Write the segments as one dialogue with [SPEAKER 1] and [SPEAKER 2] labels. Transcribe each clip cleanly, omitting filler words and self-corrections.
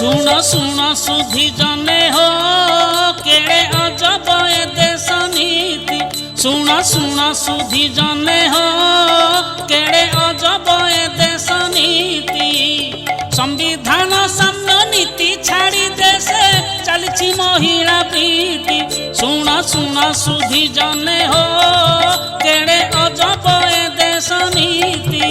[SPEAKER 1] सुन सुन सुधी जने हो केड़े अजब ए देश नीति सुन सुन सुधी जने हो केड़े अजब ए देश नीति संविधान साम्य नीति छाड़ी देशे चलछि महिला प्रीति सुन सुन सुधी जने हो केड़े अजब ए देश नीति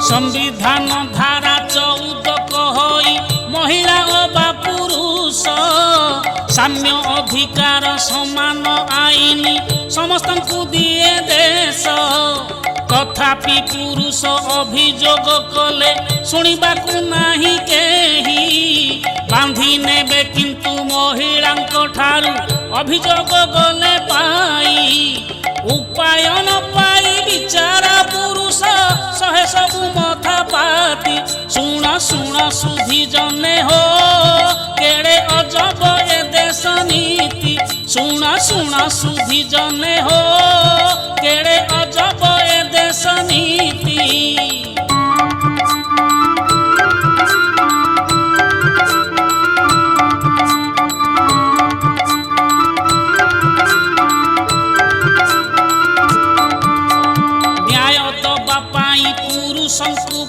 [SPEAKER 1] संविधान धारा 14 कही महिला अबा पुरुष साम्य अधिकार समान आईन समस्त दिए देश तथापि पुरुष अभियोग कले शुणिबाकु नाही केही बांधी नेबे किंतु महिला ठारू अभियोग गले पाई उपाय न पाई बिचारा पुरुष सहे सबु मथा पाती सुण सुण सुधी जने हो केड़े अजब ए देश नीति सुण सुण सुधी जने हो केड़े अजब ए देश नीति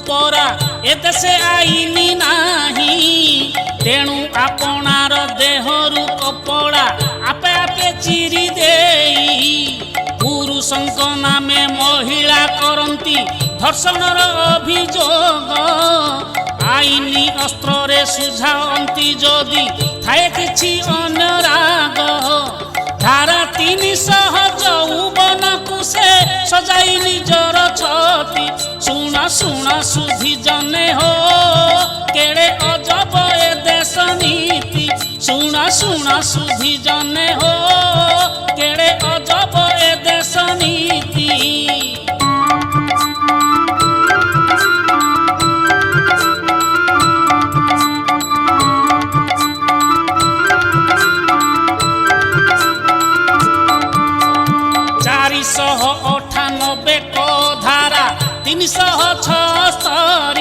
[SPEAKER 1] परा ए देशे आईनी नाही तेणु आपणार देहरु कपड़ा आपे आपे चिरी देई पुरुषंक नामे महिला करंती धर्षणर अभियोग आईनी अस्त्र रे सुझावंती जदि थाए किछि अनुराग धारा 300 यौवन को से सजाई निजर छति सुण सुण सुधी जने हो केड़े अजब ए देश नीति सुण सुण सुधी जने हो केड़े अजब ए देश नीति धारा 376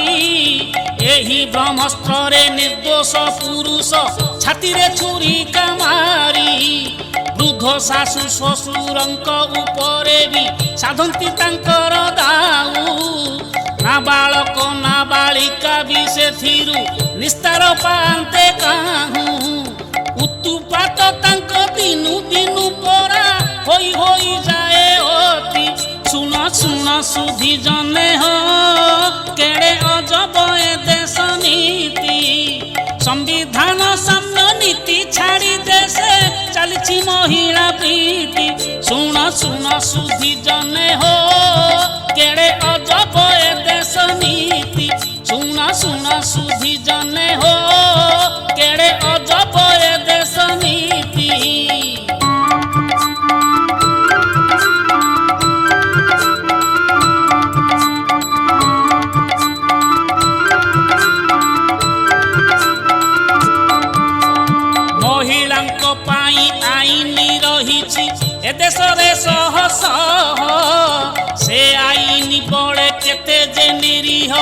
[SPEAKER 1] एही ब्रह्मस्त्र रे निर्दोष पुरुष छाती रे छुरी कामारी वृद्ध शाशु शशुरंक उपरे भी साधंती तांकर दाऊ नाबालक नाबालिका भी सेथिरु निस्तार पांते काहू उत्तुपात तांक दिनु दिनु परा होई होई जाए अति सुन सुन सुधी जने हो केड़े अजब ए देश नीति संविधान साम्य नीति छाड़ी देशे चलछि महिला प्रीति सुन सुन सुधी जने हो केड़े अजब ए देश नीति सुन सुन सुधी जने हो केड़े अजब ए देश नीति ए देश रे सह सह से आईन बड़े केते जे निरीह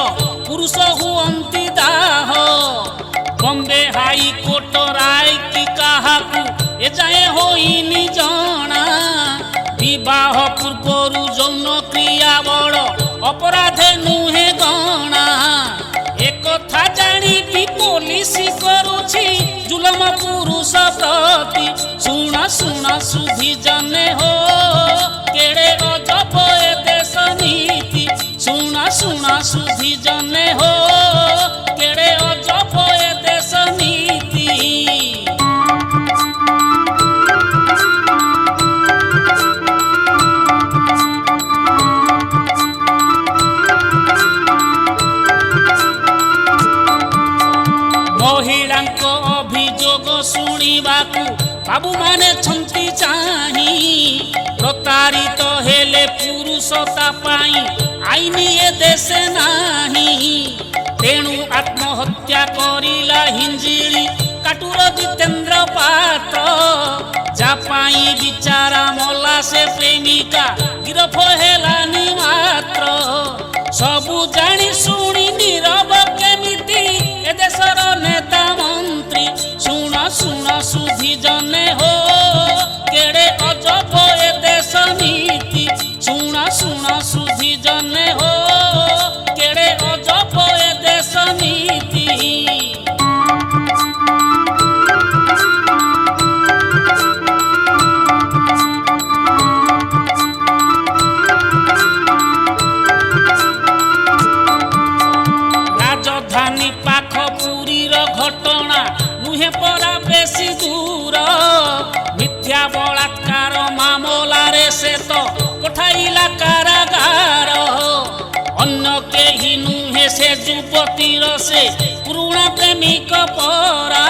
[SPEAKER 1] पुरुष हुअंती दाह बॉम्बे हाई कोर्ट राय की काहाकू ए जाए होइनी जणा विवाह पूर्वरु यौन क्रिया बड़ अपराधे नुहे गणा एक कथा जानी भी पुलिस करुछि जुलम पुरुष प्रति सुण सुण सुधी जने हो केड़े अजब ए देश नीति सुण सुण सुधी जने हो केड़े अजब ए देश नीति महिलांक अभियोग शुणिबाकू बाबू माने छंती चाही प्रतारित हेले पुरुषता पाई आईनी ए देशे नाही तेणु आत्महत्या करिला हिंजिली काटुर जितेंद्र पात्र जापाई बिचारा मला से प्रेमिका गिरफ हेलानी मात्र सबु जानी शुणी नीरव केमिति ए देशर नेता मंत्री शुण शुण सुधी जने हो केड़े अजब ए देश नीति शुण शुण सुधी जने हो केड़े अजब ए देश नीति। राजधानी पाख पुरीर घटना नुहे परा बेसी दूर मिथ्या बलात्कार मामला रे से तो पठाइला कारागार अन्य केही नुहे से युवतीर से पुराणा प्रेमिक परा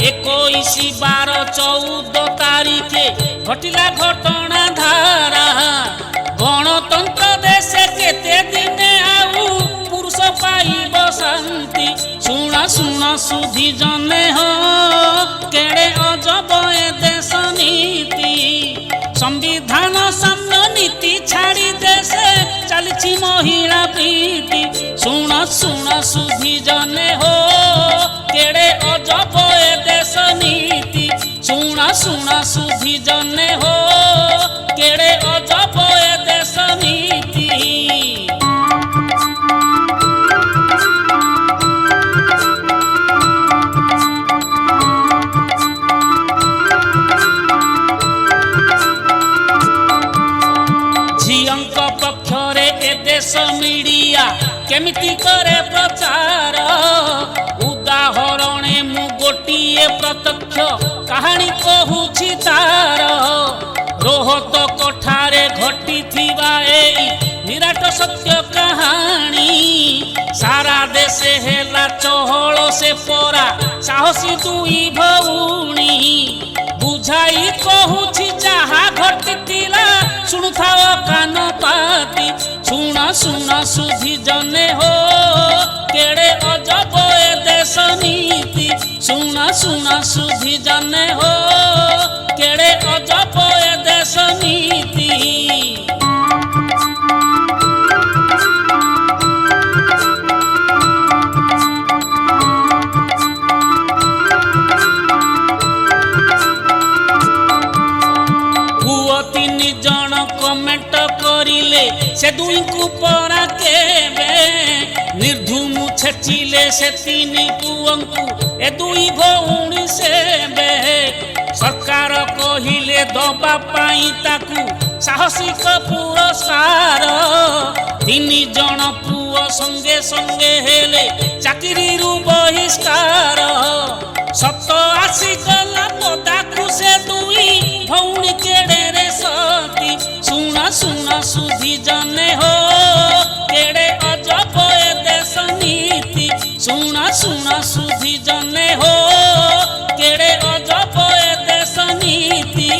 [SPEAKER 1] 21/12/14 तारिखे घटिला घटना धारा गणतंत्र देशे केते दिने आउ पुरुष पाइब शांति शुण शुण सुधी जने हो केड़े अजब ए देश नीति संविधान साम्य नीति छाड़ी देशे चलछि महिला प्रीति शुण शुण सुधी जने हो केड़े अजब ए देश नीति शुण शुण सुधी जने हो केड़े अजब ए देश नीति। झियंक पक्षरे ए देश मीडिया केमिति करे प्रचार उदाहरणे मु गोटिए प्रत्यक्ष कहानी कहूछि तार रोहतक ठारे घटिथिबा एई निराट सत्य कहानी सारा देशे हेला चहल से परा साहसी दुई भौणी बुझाई कहूछि जहा घटिथिला शुणुथाओ कान पाती शुण शुण सुधी जने हो केड़े अजब ए देश नीति शुण शुण सुधी जने हो केड़े अजब ए देश नीति। तीन जन कमेंट करिले से दुई को परा केबे निर्धुम छेचिले से तीन पुअंकु ए दुई भौणी सेबे सरकार कहिले दबा पाई ताकू साहसिक पुरस्कार तीन जन पुओ संगे संगे हेले चाकरी रु बहिष्कार सत आसी गला पदाकू से दुई भौणी केड़े रे सती शुण शुण सुधी जने हो केड़े अजब ए देश नीति शुण शुण सुधी जने हो केड़े अजब ए देश नीति।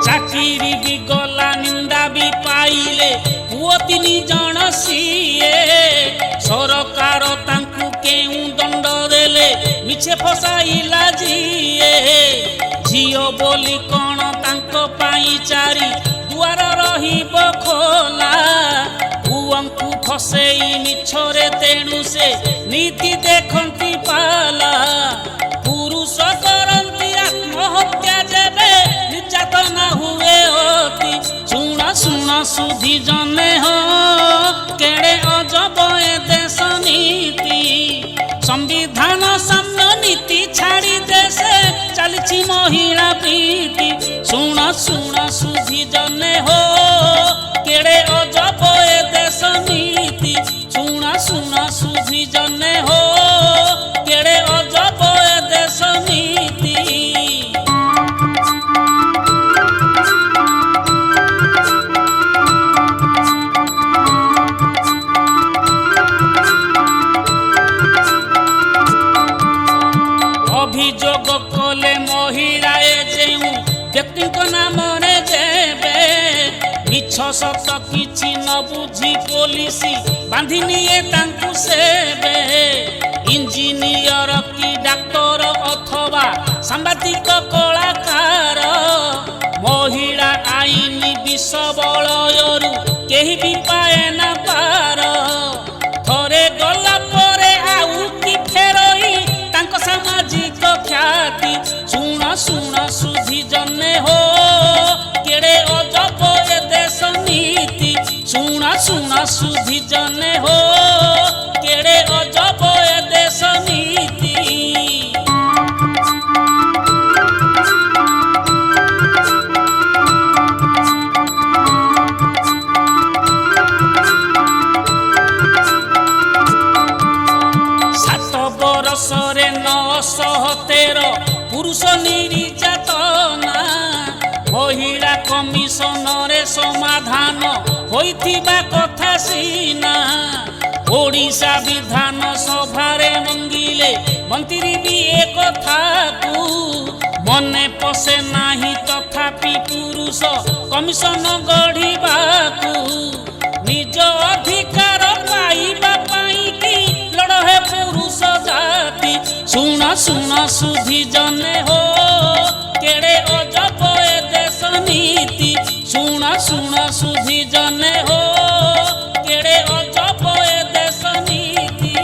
[SPEAKER 1] चाकरी भी गला निंदा भी पाइले पुओ तीन जन सीए सरकार तांकु केउ दंड देले मिछे फसाइला जीए झियो बोली कौन तांको पाई चारी दुआर रहिब खोला पुअंकु फसेई मिछरे तेणु से नीति देखंती पाला पुरुष करंती आत्महत्या जेबे निर्यातना हुए अति शुण शुण सुधी जने हो केड़े अजब ए देश नीति संविधान साम्य नीति छाड़ी देशे चलछि महिला प्रीति शुण शुण सुधी जने हो केड़े अजब ए देश नीति शुण शुण सुधी जने हो केड़े अजब ए देश नीति। अभियोग कले महिला जेउ व्यक्ति ମିଛ ସତ କିଛି ନ ବୁଝି ପୋଲିସ ବାନ୍ଧି ନିଏ ତାଙ୍କୁ ସେବେ। ଇଞ୍ଜିନିୟର କି ଡାକ୍ତର ଅଥବା ସାମ୍ବାଦିକ କଳାକାର, ମହିଳା ଆଇନ ବିଷ ବଳୟରୁ କେହି ବି ପାଏ ନା ପାର। ଥରେ ଗଲା ପରେ ଆଉ କି ଫେରଇ ତାଙ୍କ ସାମାଜିକ ଖ୍ୟାତି। ଶୁଣ ଶୁଣ ସୁଧି ଜନେ ହୋ କେଡ଼େ ଅଜବ ଏ ଦେଶ ନୀତି। ଶୁଣ ଶୁଣ ସୁଧି ଜନେ ହୋ କେଡ଼େ ଅଜବ ଏ ଦେଶ ନୀତି। ବର୍ଷରେ 913 ପୁରୁଷ ନିର୍ଯାତନା, ମହିଳା କମିଶନରେ ସମାଧାନ ହୋଇଥିବା କଥା ସିନା। ଓଡ଼ିଶା ବିଧାନ ସଭାରେ ମଙ୍ଗିଲେ ମନ୍ତ୍ରୀ ବି ଏ କଥାକୁ ମନେ ପଶେ ନାହିଁ। ତଥାପି ପୁରୁଷ କମିଶନ ଗଢ଼ିବାକୁ ନିଜ ଅଧିକାର ପାଇବା ପାଇଁ କି ଲଢ଼ ହେ ପୁରୁଷ ଜାତି। ଶୁଣ ଶୁଣ ସୁଧି ଜନେ ହୋ କେଡ଼େ ଅଜବ ଏ ଦେଶ ନୀତି। ଶୁଣ ଶୁଣ ସୁଧି ଜନେ ହୋ କେଡ଼େ ଅଜବ ଏ ଦେଶ ନୀତି।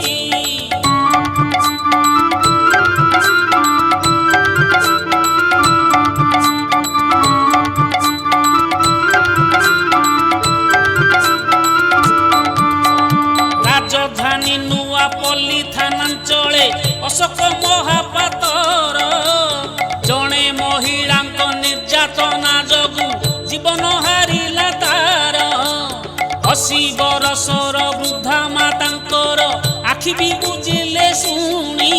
[SPEAKER 1] ରାଜଧାନୀ ନୂଆପଲ୍ଲୀ ଥାନାଞ୍ଚଳେ ଅଶୋକ ମହାପାତ୍ର ଜଣେ ମହିଳାଙ୍କ ନିର୍ଯାତନା ଯୋଗୁଁ ଜୀବନ ହାରିଲା ତାର। 80 ବର୍ଷର ବୃଦ୍ଧା ମାତାଙ୍କର ଆଖି ବି ବୁଜିଲେ ଶୁଣି।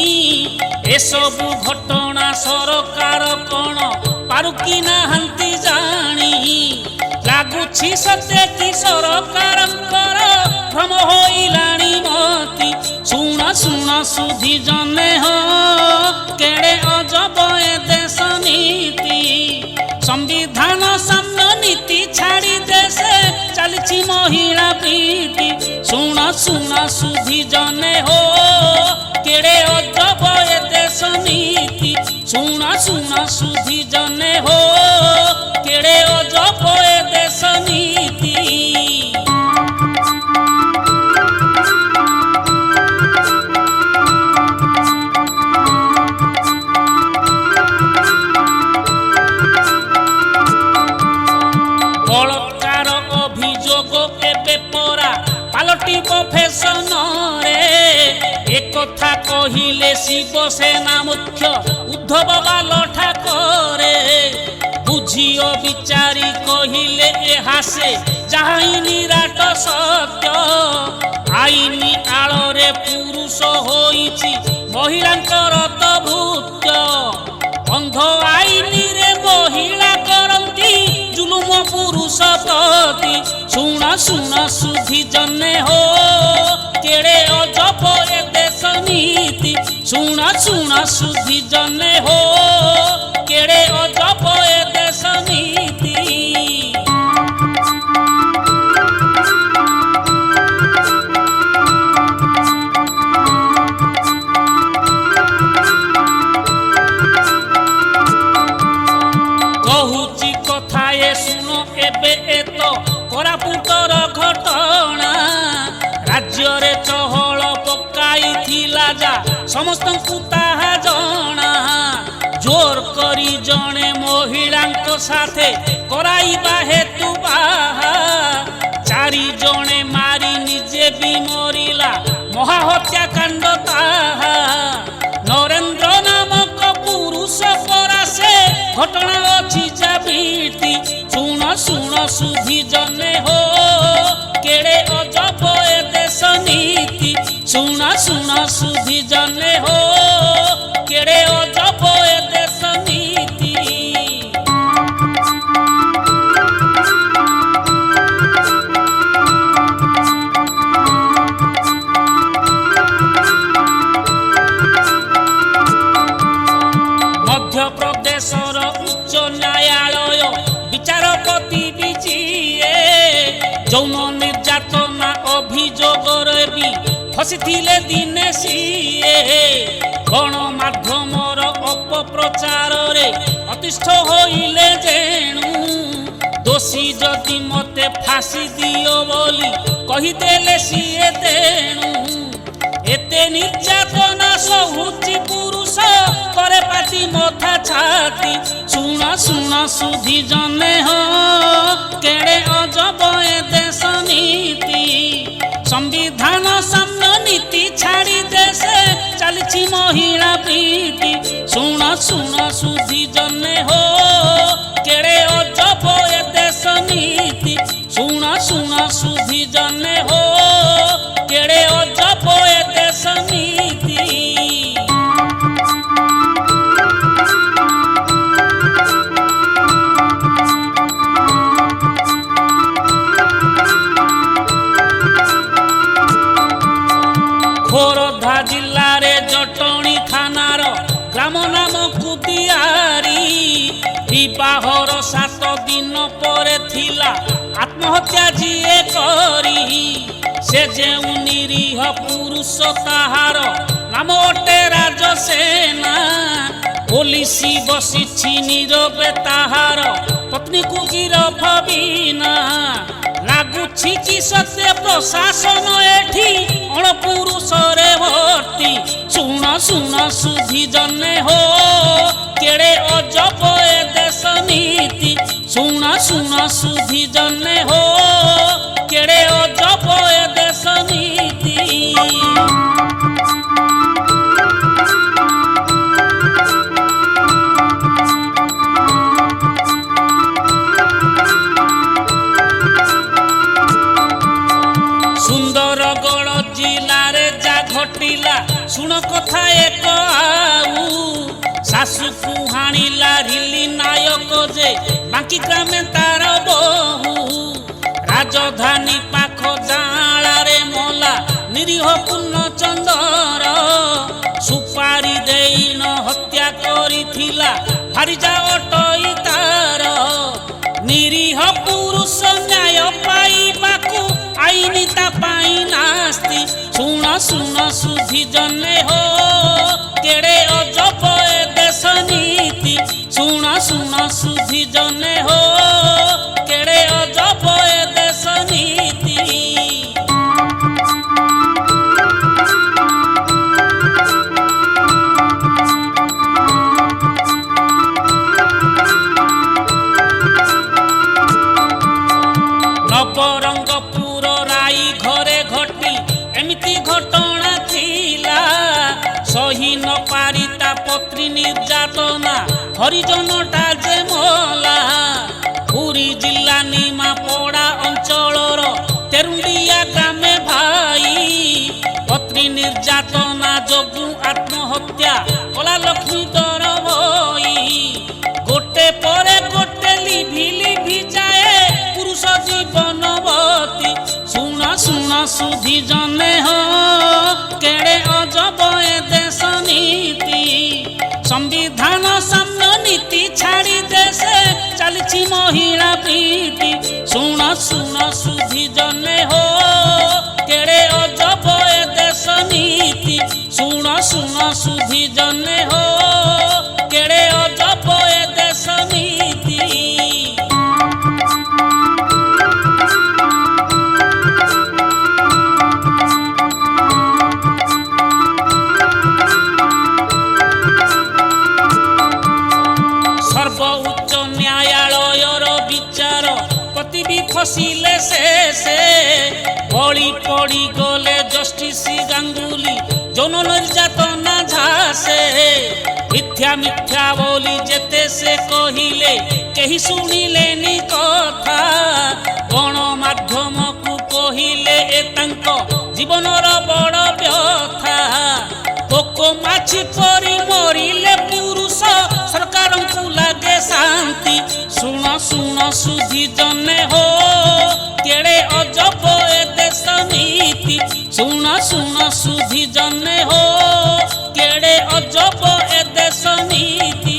[SPEAKER 1] ଏସବୁ ଘଟଣା ସରକାର କ'ଣ ପାରୁକି ନାହାନ୍ତି ଜାଣି। ଲାଗୁଛି ସତେ କି ସରକାରଙ୍କର ଭ୍ରମ ହୋଇଲାଣି ମତି। ଶୁଣ ଶୁଣ ସୁଧି ଜନେ ହୋ କେଡ଼େ ଅଜବ ଏ ଦେଶ ନୀତି। ସମ୍ବିଧାନ ସାମ୍ୟ ନୀତି ଛାଡ଼ି ଦେଶେ ଚାଲିଛି ମହିଳା ପ୍ରୀତି। ଶୁଣ ଶୁଣ ସୁଧି ଜନେ ହୋ କେଡ଼େ ଅଜବ ଏ ଦେଶ ନୀତି। ଶୁଣ ଶୁଣ ସୁଧି ଜନେ ହୋ କେଡ଼େ ଅଜବ ଏ ଦେଶ ନୀତି। ବଳାତ୍କାର ଅଭିଯୋଗ ଏବେ ପରା ପାଲଟିବ ଫ୍ୟାସନରେ। ଏକଥା କହିଲେ ଶିବସେନା ମୁଖ୍ୟ ଉଦ୍ଧବ ବାଲଠା କରେ। ବୁଝିଓ ବିଚାରି କହିଲେ ଏହା ସେ ଯାହା ନିରାଟ ସତ୍ୟ। ଆଇନ ଆଳରେ ପୁରୁଷ ହୋଇଛି ମହିଳାଙ୍କର ତ ଭୃତ୍ୟ। ଅନ୍ଧ ଆଇନରେ ମହିଳା କରନ୍ତି ଜୁଲୁମ ପୁରୁଷ ପ୍ରତି। ଶୁଣ ଶୁଣ ସୁଧି ଜନେ ହୋ କେଡ଼େ ଅଜବ ଏ ଦେଶ ନୀତି। ଶୁଣ ଶୁଣ ସୁଧି ଜନେ ହୋ କେଡ଼େ ଅଜବ ଏ ଦେଶ ନୀତି। କହୁଛି କଥା ଏ ଶୁଣ ଏବେ ଏ ତ କୋରାପୁଟର ଘଟଣା। ରାଜ୍ୟରେ ଚହଳ ପକାଇଥିଲା ଯା ସମସ୍ତଙ୍କୁ ତାହା ଜଣା। ଜୋର କରି ଜଣେ ମହିଳାଙ୍କ ସାଥେ କରାଇବା ହେତୁ ବାହା। 4 ଜଣେ ମାରି ନିଜେ ବି ମରିଲା ମହାହତ୍ୟାକାଣ୍ଡ ତାହା। ନରେନ୍ଦ୍ର ନାମକ ପୁରୁଷ ପରା ସେ ଘଟଣା ଅଛି ଜାବିତି। ଶୁଣ ଶୁଣ ସୁଧି ଜନେ ହୋ କେଡ଼େ ଅଜବ ଏ ଦେଶ ନୀତି। ଶୁଣ ଶୁଣ ସୁଧି ଜନେ ହୋ କେଡ଼େ ଅଜବ ଏ ଦେଶ ନୀତି। যৌন ନିର୍ଯାତନା ଅଭିଯୋଗରେ ବି ଫସିଥିଲେ ଦିନେ ସିଏ ଗଣମାଧ୍ୟମର ଅପପ୍ରଚାରରେ ଅତିଷ୍ଠ ହୋଇଲେ ଯେଣୁ ଦୋଷୀ ଯଦି ମତେ ଫାଶୀ ଦିଅ ବୋଲି କହିଦେଲେ ସିଏ ତେଣୁ ଏତେ ନିର୍ଯାତନା ସହୁଛି ପୁରୁଷ କରେ ପାଟି ମଥା ଛାତି ଶୁଣ ଶୁଣ ସୁଧି ଜନେ ହୋ କେଡ଼େ ଅଜବ ଏ ଦେଶ ନୀତି संविधान साम्य नीति छाड़ी देशे चलछि महिला प्रीति सुन सुन सुधी जने हो केड़े अजब ए देश नीति सुन सुन सुधी जने हो केड़े अजब ए देश नीति खोरधा जिल्लारे जटणी थानार ग्राम नाम कुदियारी विवाहर 7 दिन परे थिला आत्महत्या जीए करी से जेउ निरीह पुरुष ताहार नाम अटे राजसेना पुलिस बसिछि नीरवे ताहार पत्नी को गिरफ बिना लागुछि कि सत्य प्रशासन एठी अणपुरुष रे भर्ती सुन सुन सुधी जने हो केड़े अजब ए देश नीति सुन सुन सुधी जने हो केड़े अजब ए देश नीति सुंदरगढ़ जिले जा घटिला सुन कथा एक आउ सासु को हाणिला रिली नायक जे बांकी ग्रामे तार बहु राजधानी पाख जाला रे मोला निरीह पूर्ण चंदर सुपारी देइन हत्या करिथिला हरिजा अटई तार निरीह पुरुष न्याय पाइबाकू आईनी ता पाई नास्ती सुन सुन सुधी जने हो केड़े अजब ए देश नीति सुन सुन सुधी जने हो केड़े अजब ए देश नीति नवरंगपुर राई घरे घटी एमिति घटना थिला सही न पारिता पत्री निर्यातना हरिजनटा जे मला पुरी जिला निमापड़ा अंचलर तेरुंडिया ग्रामे भाई पत्री निर्यातना जोगु आत्महत्या कला लक्ष्मीधर भई गोटे परे गोटे लिभि लिभि जाए पुरुष जीवनवती सुन सुन सुधी जने हो केड़े अजब ए देश नीति संविधान साम्य नीति छाड़ी देशे चलछि महिला प्रीति सुन सुन सुधी जने हो केड़े अजब ए देश नीति सुन सुन सुधी जने हो केड़े अजब ए देश नीति सर्वोच्च न्यायालयर विचार पति भी फसिले से बड़ी पड़ी गले जस्टिस गांगुली जौन निर्यातना झासे मिथ्या मिथ्या बोली जेते से कहिले केही सुनिले नी कथा गणमाध्यम को कहिले ए तांको जीवनर बड़ व्यथा पोको माछी परी मरिले पुरुष सरकार को लागे शांति सुन सुन सुधी जने हो केड़े अजब ए देश नीति सुन सुन सुधी जने हो केड़े अजब ए देश नीति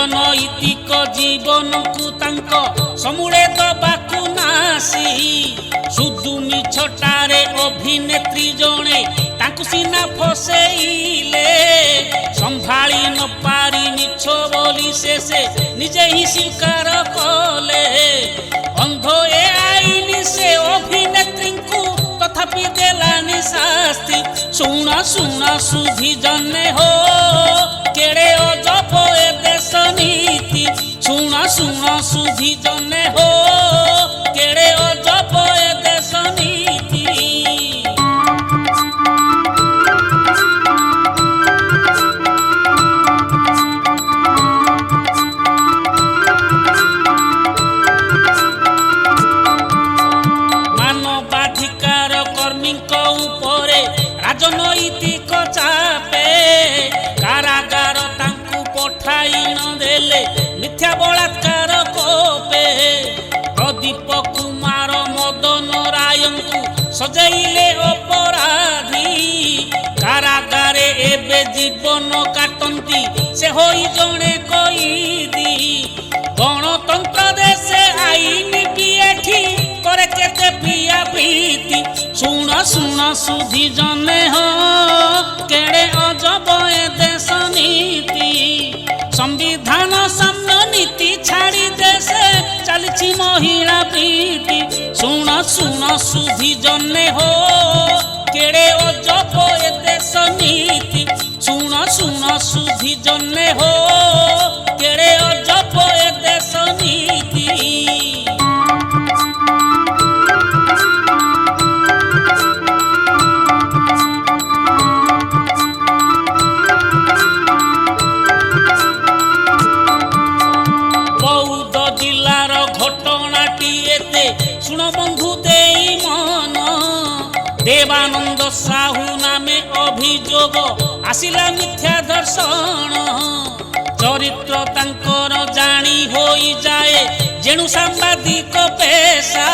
[SPEAKER 1] ରାଜନୈତିକ ଜୀବନକୁ ତାଙ୍କ ସମୂଳେ ଦବାକୁ ନାସି ସୁଦୁ ମିଛଟାରେ ଅଭିନେତ୍ରୀ ଜଣେ ତାଙ୍କୁ ସିନା ଫସେଇଲେ ସମ୍ଭାଳି ନ ପାରି ମିଛ ବୋଲି ସେ ନିଜେ ହିଁ ସ୍ୱୀକାର କଲେ ଅନ୍ଧ ଏ ଆଇନ ସେ ଅଭିନେତ୍ରୀଙ୍କୁ ତଥାପି ଦେଲାନି ଶାସ୍ତି ଶୁଣ ଶୁଣ ସୁଧି ଜନେ ହୋ କେଡ଼େ ଅଜବ ଏ ଦେଶ ନୀତି ଶୁଣ ଶୁଣ ସୁଧି ଜନେ ହୋ କେଡ଼େ ଅଜବ ଏ ଦେଶ ନୀତି ମାନବାଧିକାର କର୍ମୀଙ୍କ ଉପରେ ରାଜନୈତିକ ଚାପେ କାରାଗାର ତାଙ୍କୁ ପଠାଇ ନ ଦେଲେ ମିଥ୍ୟା ବଳାତ୍କାର କୋପେ ପ୍ରଦୀପ କୁମାର ମଦନ ରାୟଙ୍କୁ ସଜେଇଲେ ଅପରାଧୀ କାରାଗାରେ ଏବେ ଜୀବନ କାଟନ୍ତି ସେ ହୋଇ ଜଣେ କଏଦୀ ଗଣତନ୍ତ୍ର ଦେଶେ ଆଇନ ବି ଏଠି করে কেতে প্রিয়া প্রীতি শুণ শুণ সুধি জনে হো কেড়ে অজব এ দেশ নীতি সংবিধান সাম্য নীতি ছাড়ি দেশে চালিছি মহিলা প্রীতি শুণ শুণ সুধি জনে হো কেড়ে অজব এ দেশ নীতি শুণ শুণ সুধি জনে হো কেড়ে অজব এ দেশ নীতি শুণ বন্ধু দেই মন দেবানন্দ সাহু নামে অভিযোগ আসিলা মিথ্যা দর্শন চরিত্র তাঙ্কর জানি হই যায় যেণু সাংবাদিক পেশা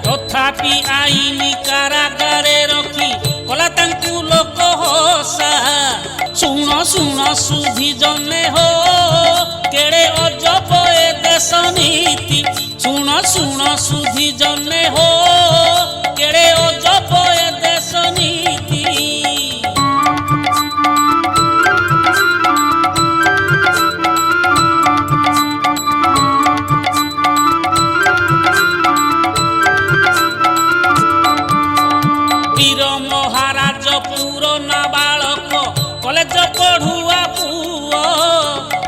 [SPEAKER 1] তথাপি আইনি কারাগারে রখি কলা তাঙ্কু লোক হসা শুণ শুণ সুধি জনে হো কেড়ে অজব এ দেশ নীতি শুণ শুণ সুধি জনে হো কেড়ে অজব এ দেশ নীতি বীর মহারাজ পুরনা বালক কলেজ পড়ুয়া পুয়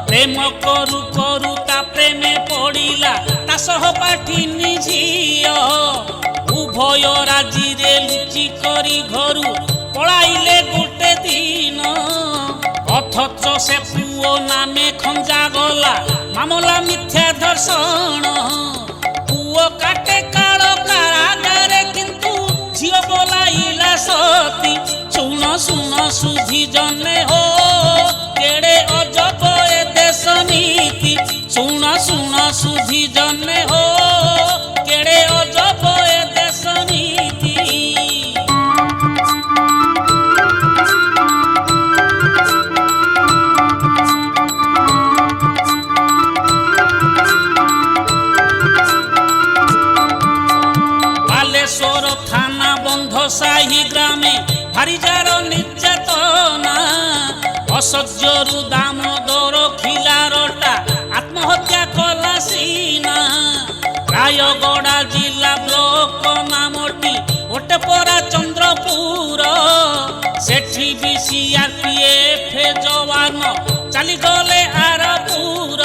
[SPEAKER 1] প্রেম করু করু তা প্রেমে পড়িলা তা সহপাঠিনী ঝিও উভয় রাজিরে লুচি করি ঘরু পড়াইলে গোটে দিন অথচ সে পুয় নামে খঞ্জা গলা মামলা মিথ্যা ধর্ষণ পুয় কাটে কাল কারাগারে কিন্তু ঝিও বলাইলা সতী শুণ শুণ সুধি জনে হো কেড়ে অজব এ দেশ নীতি শুণ শুণ সুধি জনে হো কেড়ে অজব এ দেশ নীতি বালেশ্বর থানা বন্ধ সাহি গ্রামে ভারিজার নির্যাতনা অসহ্যরু দামোদর খিলারটা আত্মহত্যা কলা সিনা রায়গড়া জিলা ব্লক নামটি ওটে পরা চন্দ্রপুর সেঠি বি সিআরপিএফ জওয়ান চালিগলে আরপুর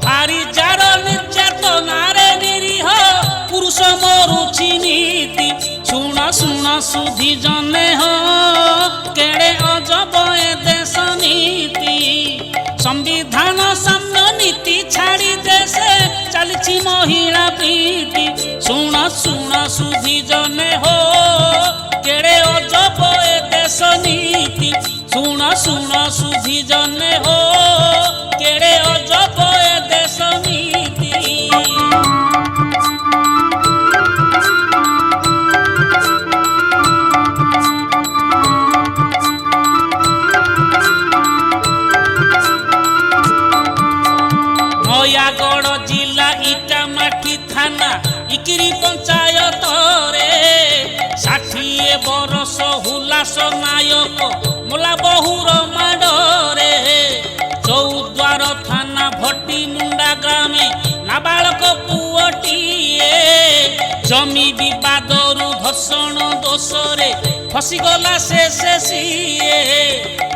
[SPEAKER 1] ভারিজার নির্যাতনারে নিরীহ পুরুষ মরুছি নীতি শুণ শুণ সুধি জনে হো কেড়ে অজব এ দেশ নীতি সংবিধান সাম্য নীতি ছাড়ি দেশে চালিছি মহিলা প্রীতি শুণ শুণ সুধি জনে হো কেড়ে অজব এ দেশ নীতি ବିକିରି ପଞ୍ଚାୟତ ରେ 60 ବରଷ ହୁଲାସ ନାୟକ ମୋଲା ବହୁର ମାଡ଼ରେ ଚୌଦ୍ୱାର ଥାନା ଭଟି ମୁଣ୍ଡା ଗ୍ରାମେ ନାବାଳକ ପୁଅଟିଏ ଜମି ବିବାଦରୁ ଧର୍ଷଣ ଦୋଷରେ ଫସିଗଲା ସେ ସିଏ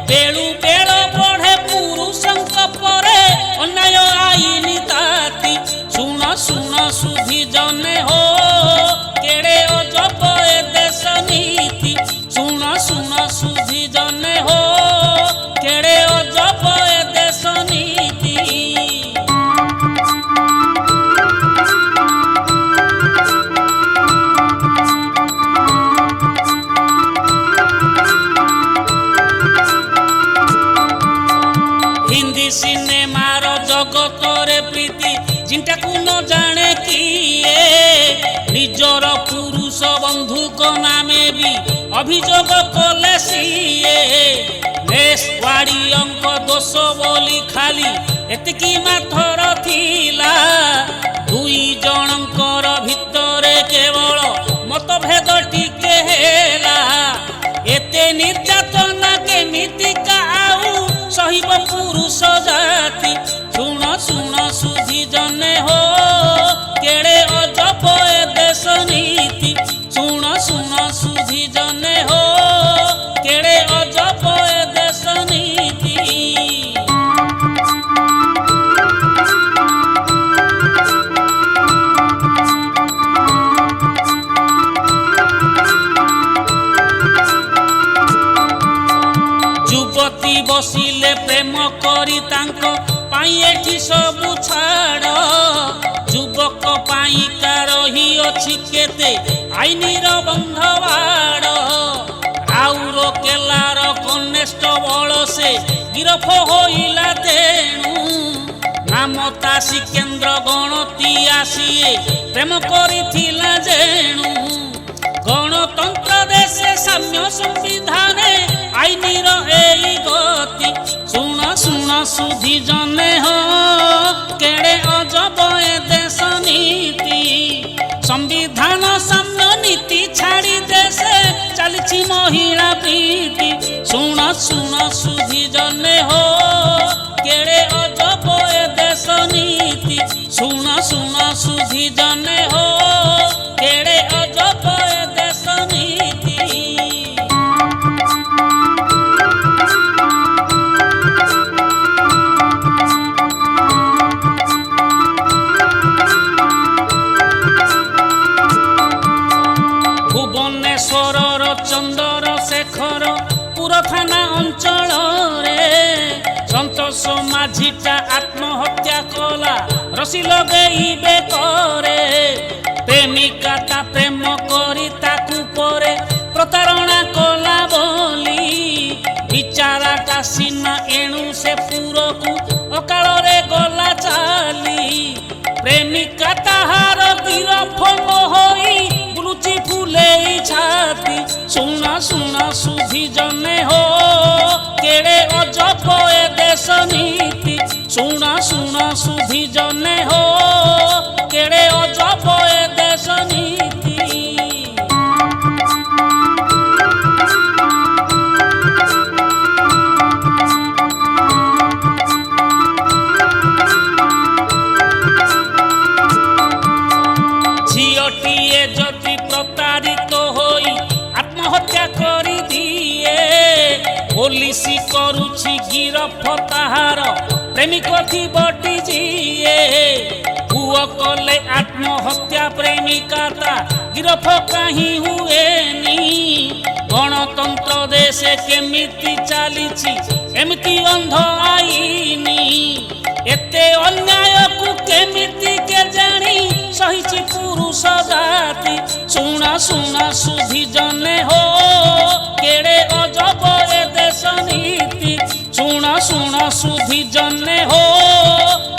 [SPEAKER 1] ବେଳୁ ବେଳ ବଢ଼େ ପୁରୁଷଙ୍କ ପରେ ଅନ୍ୟାୟ ଆଇନ ତାତି ଶୁଣ ଶୁଣ ସୁଧି ଜନେ ହୋ କେଡ଼େ ଅଜବ ଏ ଦେଶ ନୀତି ଶୁଣ ଶୁଣ ସୁଧି ଜନେ ହୋ କେଡ଼େ ଅଜବ ଏ ଦେଶ ନୀତି। हिंदी सिनेमार जगतरे प्रीति जिनटाकू न जाने किए निजर पुरुष बंधुक नामे भी अभियोग कले सीए देशवाड़ीयंक दोष बोली खाली एतिकी माथर थिला दुई जनकर भितरे केवल मतभेद टिके हेला एते निर्यातना केमितिका आउ सहिब पुरुष जाति शुण शुण सुधि जने हो केड़े अजब ए देश नीति शुण शुण सुधि जने हो केड़े अजब ए देश नीति। युवती बसिले प्रेम करी तांको पाई एठी सबु छाड़ युवक पाई का रही अछि केते आईनीर बंधवाड़ राउर केलार कनेस्टेबल से गिरफ होइला तेणु नाम ता सिकेन्द्र गणती आसिए प्रेम करिथिला जेणु गणतंत्र देशे साम्य संविधान आईनीर एई गति शुण शुण सुधि जने हो केड़े अजब ए देश नीति संविधान साम्य नीति छाड़ी देशे चलछि महिला प्रीति शुण शुण सुधि जने हो केड़े अजब ए देश नीति शुण शुण सुधि जने हो केड़े अजब ए देश नीति। भुवनेश्वर चंद्रशेखर पुर थाना अंचल रे संतोष माझीटा आत्महत्या कला रसी लगेई बेकरे प्रेमिका ता प्रेम करी ताकू परे प्रतारणा कला बोली बिचाराटा सीना एणु से पुरकू अकाल रे गला चाली प्रेमिका ताहार गिरफ न होई बुलुची फुले छाती शुण शुण सुधि जने हो केड़े अजब ए देश नीति शुण शुण सुधि जने हो केड़े अजब ए देश नीति। झीटीए जदि प्रतारित होई आत्महत्या करी दिए पुलिस करुछि गिरफ ताहार प्रेमिक थी बटी जिए पुओ कले आत्महत्या प्रेमिका ता गिरफ कहीं हुएनी गणतंत्र देश केमिति चलीछि एमिति अंध आईनी एते अन्याय को केमिति के जानी सहिछि पुरुष जाति शुण शुण सुधि जने हो केड़े अजब ए देश नीति शुण शुण सुधि जने हो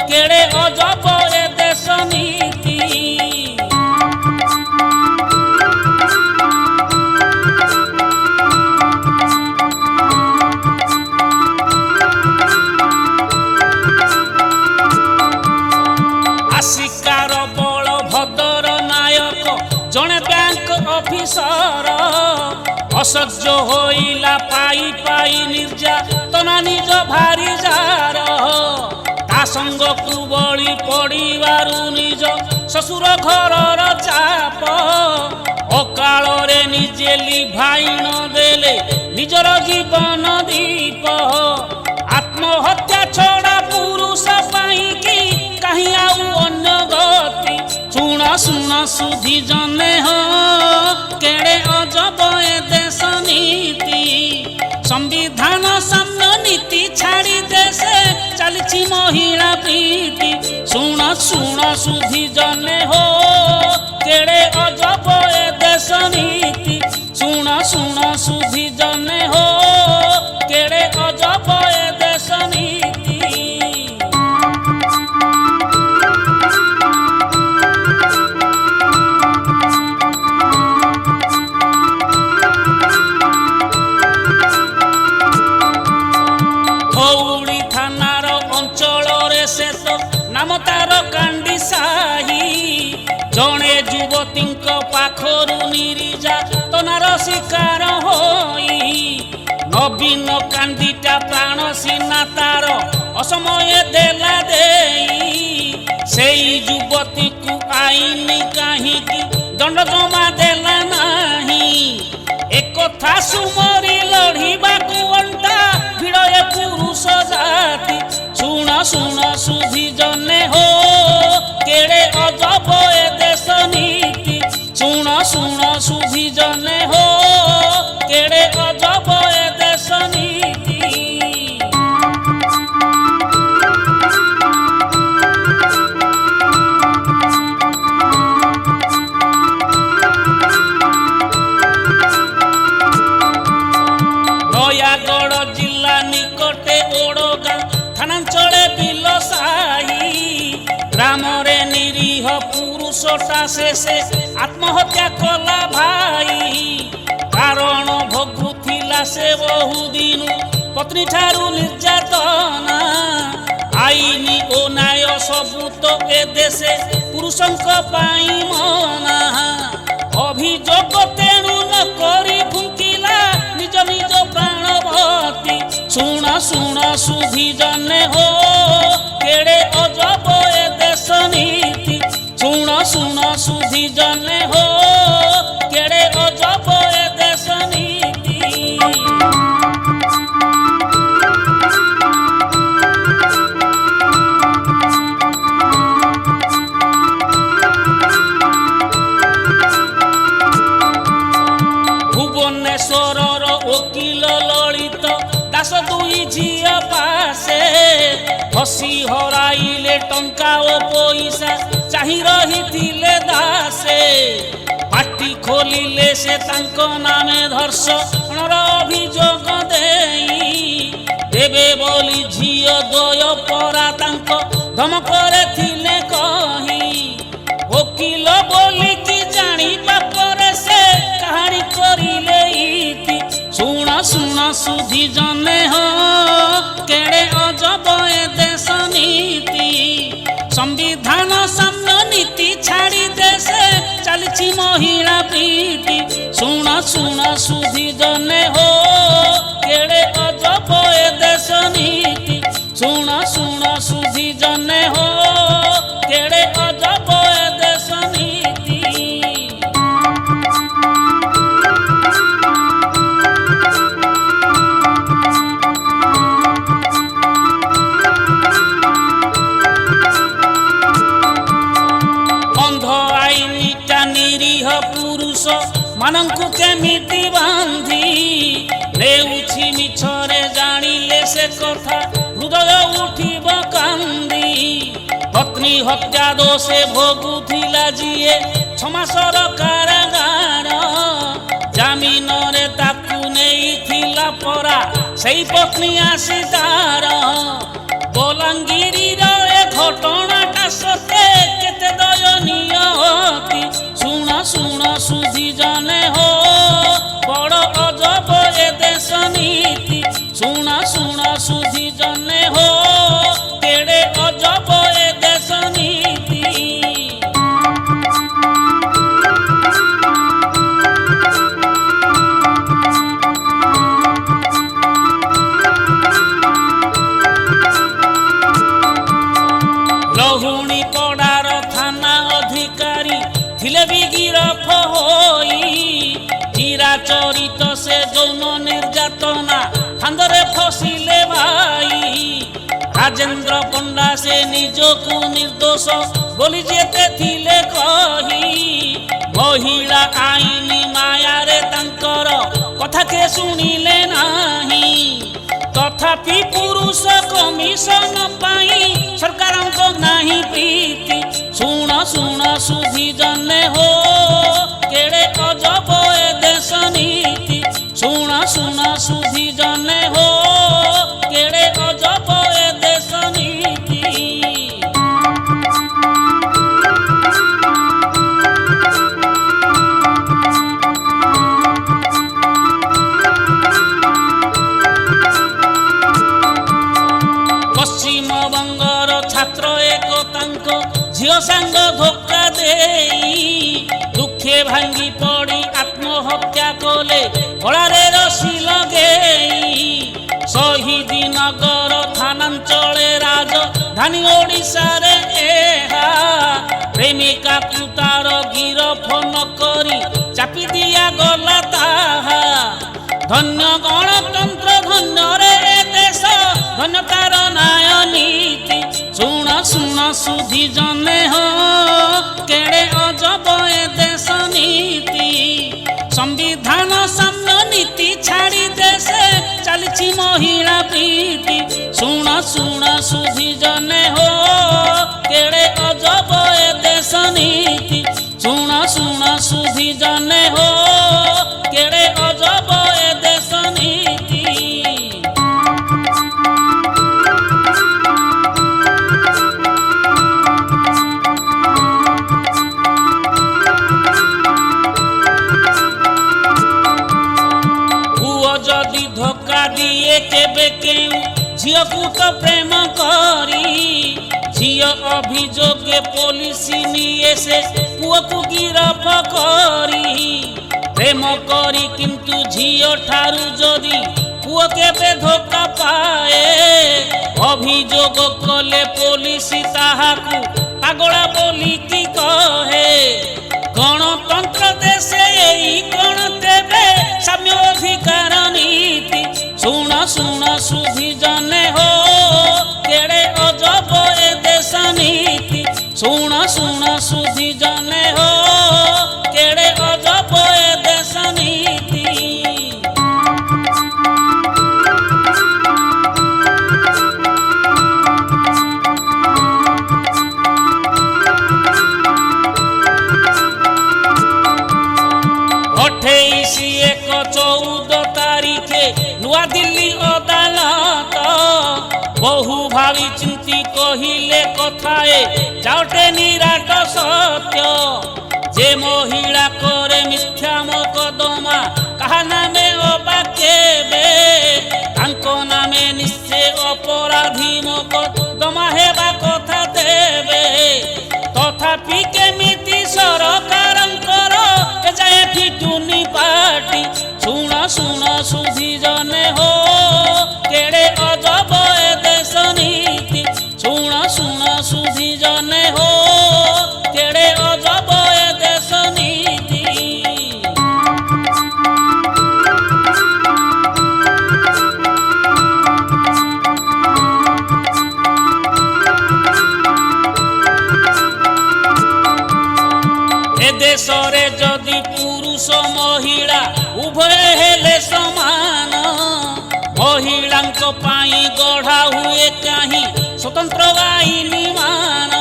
[SPEAKER 1] केड़े अजब ए देश नीति। आशिकार बल भद्र नायक କିଶୋର ଅସହ୍ୟ ହୋଇଲା ପାଇ ପାଇ ନିର୍ଯାତନା ନିଜ ଭାରି ଜାର ତା ସଙ୍ଗକୁ ବଳି ପଡ଼ିବାରୁ ନିଜ ଶ୍ୱଶୁର ଘରର ଚାପ ଅକାଳରେ ନିଜେ ଲିଭାଇଣ ଦେଲେ ନିଜର ଜୀବନ ଦୀପ ଆତ୍ମହତ୍ୟା ଛଡ଼ା ପୁରୁଷ ପାଇଁକି କାହିଁ ଆଉ ଅନ୍ୟ ଗତି ଶୁଣ ଶୁଣ ସୁଧି ଜନେ ହୋ କେଡ଼େ ଅଜବ ଏ ଦେଶ ନୀତି ସମ୍ବିଧାନ ସାମ୍ନ ନୀତି ଛାଡ଼ି ଦେଶେ ଚାଲିଛି ମହିଳା ପ୍ରୀତି ଶୁଣ ଶୁଣ ସୁଧି ଜନେ ହୋ କେଡ଼େ ଅଜବ ଏ ଦେଶ ନୀତି ଶୁଣ ଶୁଣ ସୁଧି ଜନେ ହୋ କେଡ଼େ ଅଜବ ଏ ଦେଶ ନୀତି ଧଉଳି ଥାନାର ଅଞ୍ଚଳରେ ସେ ତ ନାମ ତାର କାଣ୍ଡି ସାହି ଜଣେ ଯୁବତୀଙ୍କ ପାଖରୁ ନିର୍ଯ୍ୟାତନାର ଶିକାର ହୋଇ ନବୀନ କାନ୍ଦିଟା ପ୍ରାଣ ସିନା ତାର ଅସମୟ ଦେଲା ଦେଇ ସେଇ ଯୁବତୀକୁ ଆଇନ କାହିଁକି ଦଣ୍ଡ ଜମା ଦେଲା ନାହିଁ ଏକଥା ସୁମରି ଲଢ଼ିବାକୁ ଅଣ୍ଟା ଭିଡ଼ଏ ପୁରୁଷ ଜାତି ଶୁଣ ଶୁଣ ସୁଧି ଜନେ ହୋ କେଡ଼େ ଅଜବ ଏ ଦେଶ ନୀତି ଶୁଣ ଶୁଣ ସୁଧି ଜନେ ହୋ କେଡ଼େ ଅଜବ ଏ ଦେଶ ନୀତି ନୟାଗଡ଼ ଜିଲ୍ଲା ନିକଟେ ଓଡ଼ଗାଁ ଥାନାଞ୍ଚଳେ ବିଲ ସାହି ଗ୍ରାମରେ ନିରୀହ ପୁରୁଷଟା ଶେଷେ ଆତ୍ମହତ୍ୟା କଲା ଭାଇ କାରଣ ଭୋଗୁଥିଲା ସେ ବହୁଦିନୁ ପତ୍ନୀ ଠାରୁ ନିର୍ଯାତନା ଆଇନ ଓ ନ୍ୟାୟ ସବୁ ତ ଏ ଦେଶେ ପୁରୁଷଙ୍କ ପାଇଁ ମନା ଅଭିଯୋଗ ତେଣୁ ନ କରି ଫୁଙ୍କିଲା ନିଜ ନିଜ ପ୍ରାଣବତୀ ଶୁଣ ଶୁଣ ସୁଧି ଜନେ ହୋ କେଡ଼େ ଅଜବ ଏ ଦେଶ ନୀତି ଶୁଣ ଶୁଣ ସୁଧି ଜନେ ହୋ କେଡ଼େ ଅଜବ ଏ ଦେଶ ନୀତି ଭୁବନେଶ୍ୱରର ଓକିଲ ଲଳିତ ଦାସ ଦୁଇ ଝିଅ ପାଶେ ହସି ହରାଇଲେ ଟଙ୍କା ଓ ପଇସା ଚାହିଁ ରହିଥିଲେ ଦାସେ ପାଟି ଖୋଲିଲେ ସେ ତାଙ୍କ ନାମେ ଧର୍ଷଣର ଅଭିଯୋଗ ଦେଇ ଦେବେ ବୋଲି ଝିଅ ଦ୍ୱୟ ପରା ତାଙ୍କ ଧମକରେ ଥିଲେ କହି ଓକିଲ ବୋଲିକି ଜାଣିବା ପରେ ସେ କାହାଣୀ କରିଲେ ଇତି ଶୁଣ ଶୁଣ ସୁଧି ଜନେ ହୋ କେଡ଼େ ଅଜବ ଏ ଦେଶ ନୀତି ସମ୍ବିଧାନ ସାମ୍ନ ନୀତି ଛାଡ଼ି ଦେଶେ ଚାଲିଛି ମହିଳା ପ୍ରୀତି ଶୁଣ ଶୁଣ ସୁଧି ଜନେ ହୋ କେଡ଼େ ଅଜବ ଏ ଦେଶ ନୀତି ଶୁଣ ଶୁଣ ସୁଧି ଜନେ ହୋ କେଡ଼େ ଅଜବ ଏ ଦେଶ ନୀତି ନିରୀହ ପୁରୁଷ ମାନଙ୍କୁ କେମିତି ବାନ୍ଧି ନେଉଛି ମିଛରେ ଜାଣିଲେ ସେ କଥା ହୃଦୟ ଉଠିବ କାନ୍ଦି ପତ୍ନୀ ହତ୍ୟା ଦୋଷେ ଭୋଗୁଥିଲା ଯିଏ 6 ମାସର କାରାଗାର ଜାମିନରେ ତାକୁ ନେଇଥିଲା ପରା ସେଇ ପତ୍ନୀ ଆସି ତାର ବଲାଙ୍ଗୀରର ଏ ଘଟଣାଟା ସତେ କେତେ ଦୟନୀୟ ଅତି ଶୁଣ ଶୁଣ ସୁଧି ଜନେ ହୋ ବଡ଼ ଅଜବ ଏ ଦେଶ ନୀତି ଶୁଣ ଶୁଣ ସୁଧି ଜନେ ହୋ କେଡ଼େ ଅଜବ ଏ ଦେଶ ନୀତି ଲହୁଣୀ ପଡ଼ାର ଥାନା ଅଧିକାରୀ ଥିଲେ ବି ଗିରଫ ହୋଇ ଚିରାଚରିତ ସେ ଯୌନ ନିର୍ଯାତନା ଫାନ୍ଦରେ ଫସିଲେ ଭାଇ। ରାଜେନ୍ଦ୍ର ପଣ୍ଡା ସେ ନିଜକୁ ନିର୍ଦ୍ଦୋଷ ବୋଲି ଯେତେ ଥିଲେ କହି ମହିଳା ଆଇନ ମାୟାରେ ତାଙ୍କର କଥା କେ ଶୁଣିଲେ ନାହିଁ। ତଥାପି ପୁରୁଷ କମିଶନ ପାଇଁ ସରକାରଙ୍କ ନାହିଁ ପ୍ରୀତି। ଶୁଣ ଶୁଣ ସୁଧି ଜନେ ହୋ କେଡ଼େ ଅଜବ ଏ ଦେଶ ନୀତି। ଶୁଣ ଶୁଣ ସୁଧି ଜନେ ହୋ କେଡ଼େ ଅଜବ ଏ ଦେଶ ନୀତି। ପଶ୍ଚିମବଙ୍ଗର ଛାତ୍ର ଏକ ତାଙ୍କ ଝିଅ ସାଙ୍ଗ ଧୋକା ଦେଇ ଦୁଃଖେ ଭାଙ୍ଗି ପଡ଼ି ଆତ୍ମହତ୍ୟା କଲେ ଗଳାରେ ରସି ଲଗେଇ। ଶହୀଦ ନଗର ଥାନାଞ୍ଚଳେ ରାଜଧାନୀ ଓଡ଼ିଶାରେ ଏହା ପ୍ରେମିକାକୁ ତାର ଗିରଫ ନ କରି ଚାପି ଦିଆଗଲା ତାହା। ଧନ୍ୟ ଗଣତନ୍ତ୍ର ଧନ୍ୟରେ ଏ ଦେଶ ଧନ୍ୟ ତାର ନ୍ୟାୟ ନୀତି। ଶୁଣ ଶୁଣ ସୁଧି ଜନେ ହୋ କେଡ଼େ ଅଜବ ଏ ଦେଶ ନୀତି। ସମ୍ବିଧାନ ସାମ୍ୟ ନୀତି ଛାଡ଼ି ଦେଶେ ଚାଲିଛି ମହିଳା ପ୍ରୀତି। ଶୁଣ ଶୁଣ ସୁଧି ଜନେ ହୋ କେଡ଼େ ଅଜବ ଏ ଦେଶ ନୀତି। ଶୁଣ ଶୁଣ ସୁଧି ଜନେ ହୋ କେଡ଼େ ଅଜବ ଏ ଦେଶ ନୀତି। ପୁଅ ଯଦି ଧୋକା ଦିଏ କେବେ କେଉଁ ଝିଅକୁ ତ ପ୍ରେମ କରି ଝିଅ ଅଭିଯୋଗେ ପୋଲିସ ନିଏ ସେ ପୁଅକୁ ଗିରଫ କରି। ପ୍ରେମ କରି କିନ୍ତୁ ଝିଅ ଠାରୁ ଯଦି ପୁଅ କେବେ ଧୋକା ପାଏ ଅଭିଯୋଗ କଲେ ପୋଲିସ ତାହାକୁ ପାଗଳା ବୋଲିକି କହେ। ଗଣତନ୍ତ୍ର ଦେଶେ ଏଇ କଣ ତେବେ ସାମ୍ୟ ଅଧିକାର ନୀତି। ଶୁଣ ଶୁଣ ସୁଧି ଜନେ ହୋ କେଡ଼େ ଅଜବ ଏ ଦେଶ ନୀତି। ଶୁଣ ଶୁଣ ସୁଧି ଜନେ ହୋ କେଡ଼େ ଅଜବ ଏ ଦେଶ ନୀତି। ଅଠେଇଶି ଏକ 14 ତାରିଖେ ନୂଆଦିଲ୍ଲୀ ଅଦାଲତ ବହୁ ଭାବି ଚିନ୍ତି କହିଲେ କଥାଏ ଯାଉଟେ ନିରାଟ ସତ୍ୟ। ଯେ ମହିଳା করে ମିଥ୍ୟା ମକଦ୍ଦମା କାହା ନାମେ ଅବା କେବେ ତାଙ୍କ ନାମେ ନିଶ୍ଚୟ ଅପରାଧୀ ମକଦ୍ଦମା ହେବା କଥା ଦେବେ। ତଥାପି କେମିତି ସରକାରଙ୍କର ଏଯାଏ ଫିଟୁନି ପାଟି। ଶୁଣ ଶୁଣ ସୁଧି ଜନେ ହୋ କେଡ଼େ ଅଜବ ଏ ଦେଶ ନୀତି। ଶୁଣ ଶୁଣ ସୁଧି ଜନେ ହୋ କେଡ଼େ ଅଜବ ଏ ଦେଶ ନୀତି। ଏ ଦେଶରେ ଯଦି ପୁରୁଷ ମହିଳା ଉଭୟ ହେଲେ ସମାନ ମହିଳାଙ୍କ ପାଇଁ ଗଢ଼ା ହୁଏ କାହିଁ ସ୍ୱତନ୍ତ୍ର ଆଇନ ମାନ।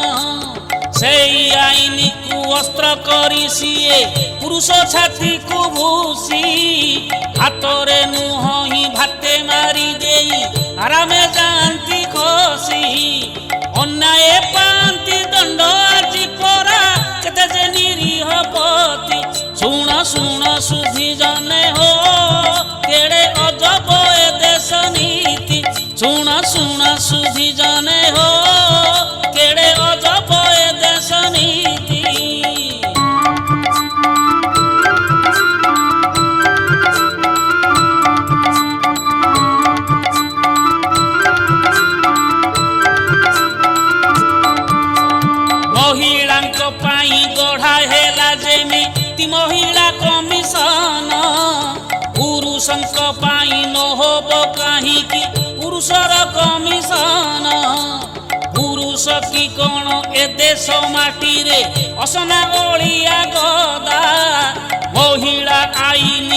[SPEAKER 1] ସେଇ ଆଇନକୁ ଅସ୍ତ୍ର କରି ସିଏ ପୁରୁଷ ଛାତିକୁ ଭୂଷି ହାତରେ ନୁହଁ ହିଁ ଭାତେ ମାରି ଦେଇ ଆରାମେ ଯାଆନ୍ତି ଖସି। ଅନ୍ୟାୟ ପାଆନ୍ତି ଦଣ୍ଡ ଆଜି ପରା କେତେ ଯେ ନିରୀହ ପତି। ଶୁଣ ଶୁଣ ସୁଧି ଜନେ ହୋ କେଡ଼େ ଅଜବ ଏ ଦେଶ ନୀତି। ଶୁଣ ଶୁଣ ସୁଧି ଜନେ ହୋ କେଡ଼େ ଅଜବ ଏ ଦେଶ ନୀତି। पुरुषर कमिशन पुरुष की कौन ए देश माटी रे असना ओलिया गदा महिला आईन